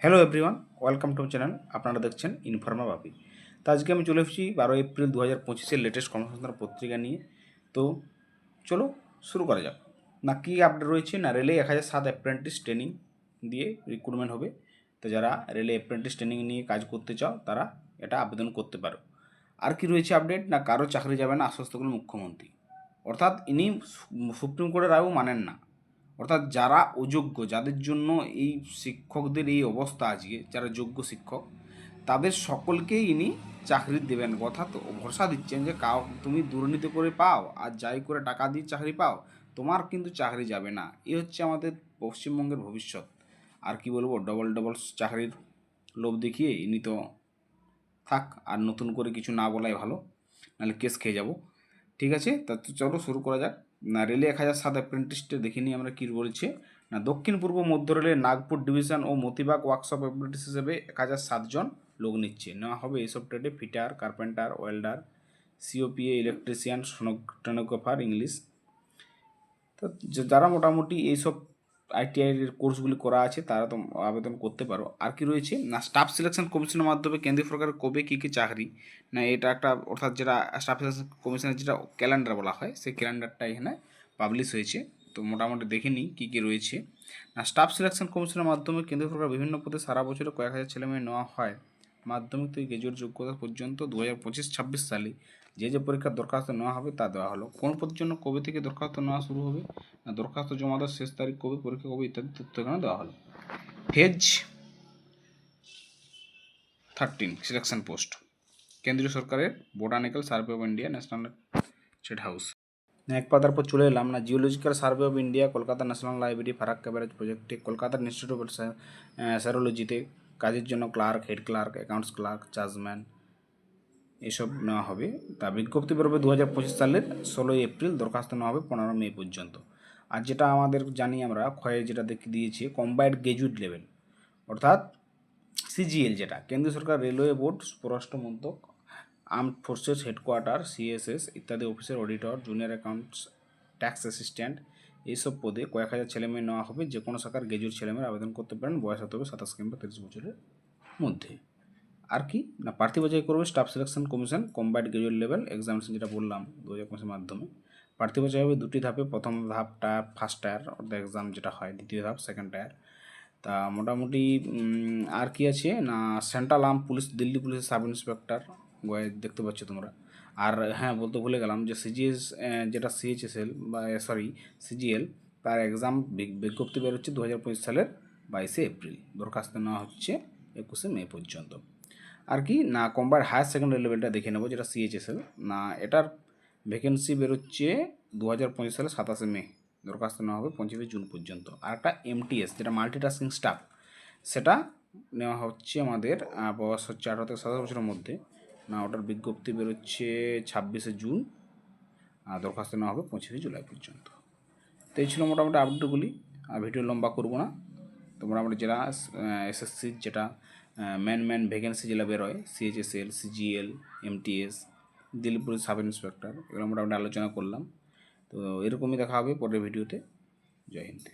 Hello everyone, welcome to channel. আপনারা দেখছেন Informa বাপি। তো আজকে আমি চলে এসেছি 12 এপ্রিল 2025-এর লেটেস্ট কর্মসংস্থান পত্রিকা নিয়ে। তো চলো শুরু করা যাক। না কী আপডেট রয়েছে না, রেলে 1007 অ্যাপ্রেন্টিস ট্রেনিং দিয়ে রিক্রুটমেন্ট হবে। তো যারা রেলে অ্যাপ্রেন্টিস ট্রেনিং নিয়ে কাজ করতে চাও তারা এটা আবেদন করতে পারো। আর কি রয়েছে আপডেট না, কারো চাকরি যাবে না আশ্বস্ত করলেন মুখ্যমন্ত্রী। অর্থাৎ ইনি সুপ্রিম কোর্টের রায়ও মানেন না। অর্থাৎ যারা অযোগ্য, যাদের জন্য এই শিক্ষকদের এই অবস্থা আজকে, যারা যোগ্য শিক্ষক তাদের সকলকেই ইনি চাকরি দেবেন। অর্থাৎ ভরসা দিচ্ছেন যে তুমি দুর্নীতি করে পাও আর যাই করে টাকা দিয়ে চাকরি পাও, তোমার কিন্তু চাকরি যাবে না। এ হচ্ছে আমাদের পশ্চিমবঙ্গের ভবিষ্যৎ। আর কি বলবো, ডবল ডবল চাকরির লোভ দেখিয়ে ইনি তো থাক, আর নতুন করে কিছু না বলাই ভালো, নাহলে কেস খেয়ে যাব। ঠিক আছে, তা তো চলো শুরু করা যাক। না রেলে 1007 অ্যাপ্রেন্টিসটা দেখে নিই আমরা কী বলছে। না দক্ষিণ পূর্ব মধ্য রেলের নাগপুর ডিভিশন ও মতিবাগ ওয়ার্কশপ অ্যাপ্রেন্টিস হিসেবে 1007 জন লোক নিচ্ছে। নেওয়া হবে এইসব ট্রেডে fitter, carpenter, welder, COPA, electrician, stenographer, English. তো যারা মোটামুটি এইসব আইটিআইয়ের কোর্সগুলি করা আছে তারা তো আবেদন করতে পারো। আর কি রয়েছে না, স্টাফ সিলেকশন কমিশনের মাধ্যমে কেন্দ্রীয় সরকারের কবে কী কী চাকরি, না এটা একটা অর্থাৎ যেটা স্টাফ সিলেকশন কমিশনের যেটা ক্যালেন্ডার বলা হয়, সেই ক্যালেন্ডারটা এখানে পাবলিশ হয়েছে। তো মোটামুটি দেখে নিই কী কী রয়েছে। না স্টাফ সিলেকশন কমিশনের মাধ্যমে কেন্দ্রীয় সরকার বিভিন্ন পদে সারা বছরে কয়েক হাজার ছেলেমেয়ে নেওয়া হয়। মাধ্যমিক থেকে গ্রাজুয়েট যোগ্যতা পর্যন্ত 2025-26 সালে যে পরীক্ষার দরখাস্ত নেওয়া হবে তা দেওয়া হলো। কোন পদের জন্য কবে থেকে দরখাস্ত নেওয়া শুরু হবে, না দরখাস্ত জমা দেওয়ার শেষ তারিখ কবে, পরীক্ষা কবে ইত্যাদি তথ্য এখানে দেওয়া হলো। ফেজ 13 সিলেকশন পোস্ট, কেন্দ্রীয় সরকারের botanical survey of India, national state house. এক পাতার পর চলে এলাম না geological survey of India, Kolkata national library, Farakka barrage প্রজেক্টে, কলকাতার ইনস্টিটিউট অফ স্যারোলজিতে কাজের জন্য clerk, head clerk, accounts clerk, chargeman এসব নেওয়া হবে। তা বিজ্ঞপ্তি বেরোবে 2025 সালের 16 এপ্রিল, দরখাস্ত নেওয়া হবে 15 মে পর্যন্ত। আর যেটা আমাদের জানি আমরা ক্ষয়ে যেটা দেখে দিয়েছে কম্বাইন্ড গ্র্যাজুয়েট লেভেল, অর্থাৎ সিজিএল, যেটা কেন্দ্রীয় সরকার, রেলওয়ে বোর্ড, স্বরাষ্ট্র মন্ত্রক, আর্মড ফোর্সেস হেডকোয়ার্টার, সিএসএস ইত্যাদি অফিসের auditor, junior accounts, tax assistant, এইসব পদে কয়েক হাজার ছেলেমেয়ে নেওয়া হবে। যে কোনো শাখার গ্র্যাজুয়েট ছেলেমেয়েরা আবেদন করতে পারেন। বয়স হতে হবে 27 কিংবা 30 বছরের মধ্যে। আর কি না, প্রার্থী বাছাই করবে staff selection commission, combined graduate level examination, যেটা বললাম 2025 মাধ্যমে। প্রার্থী বাছাই হবে দুটি ধাপে, প্রথম ধাপটা ফার্স্ট টায়ার অর্থাৎ এক্সাম যেটা হয়, দ্বিতীয় ধাপ সেকেন্ড টায়ার। তা মোটামুটি আর কি আছে না, সেন্ট্রাল আর্ম পুলিশ, দিল্লি পুলিশের সাব ইন্সপেক্টর দেখতে পাচ্ছ তোমরা। আর হ্যাঁ, বলতে ভুলে গেলাম যে সিজিএস, যেটা সিএইচএসএল বা সরি সিজিএল, তার এক্সাম বিজ্ঞপ্তি বেরোচ্ছে 2025 সালের 22 এপ্রিল। দরখাস্ত নেওয়া হচ্ছে 21 মে পর্যন্ত। আর কি না, কম্বাইন্ড হায়ার সেকেন্ডারি লেভেলটা দেখে নেবো, যেটা সিএইচএসএল। না এটার ভ্যাকেন্সি বেরোচ্ছে 2025 সালের 27 মে। দরখাস্ত নেওয়া হবে 25 জুন পর্যন্ত। আর একটা এমটিএস, যেটা মাল্টিটাস্কিং স্টাফ, সেটা নেওয়া হচ্ছে আমাদের বয়স হচ্ছে 18 থেকে 27 বছরের মধ্যে। না ওটার বিজ্ঞপ্তি বেরোচ্ছে 26 জুন, আর দরখাস্ত নেওয়া হবে 25 জুলাই পর্যন্ত। তো এই ছিল মোটামুটি আপডেটগুলি। আর ভিডিও লম্বা করবো না। তোমরা আমরা যারা এসএসসি যেটা ম্যান ভ্যাকেন্সি যেগুলো বেরোয়, CHSL, CGL, MTS, Delhi police sub inspector, এগুলো মোটামুটি আলোচনা করলাম। তো এরকমই দেখা হবে পরের ভিডিওতে। জয় হিন্দ।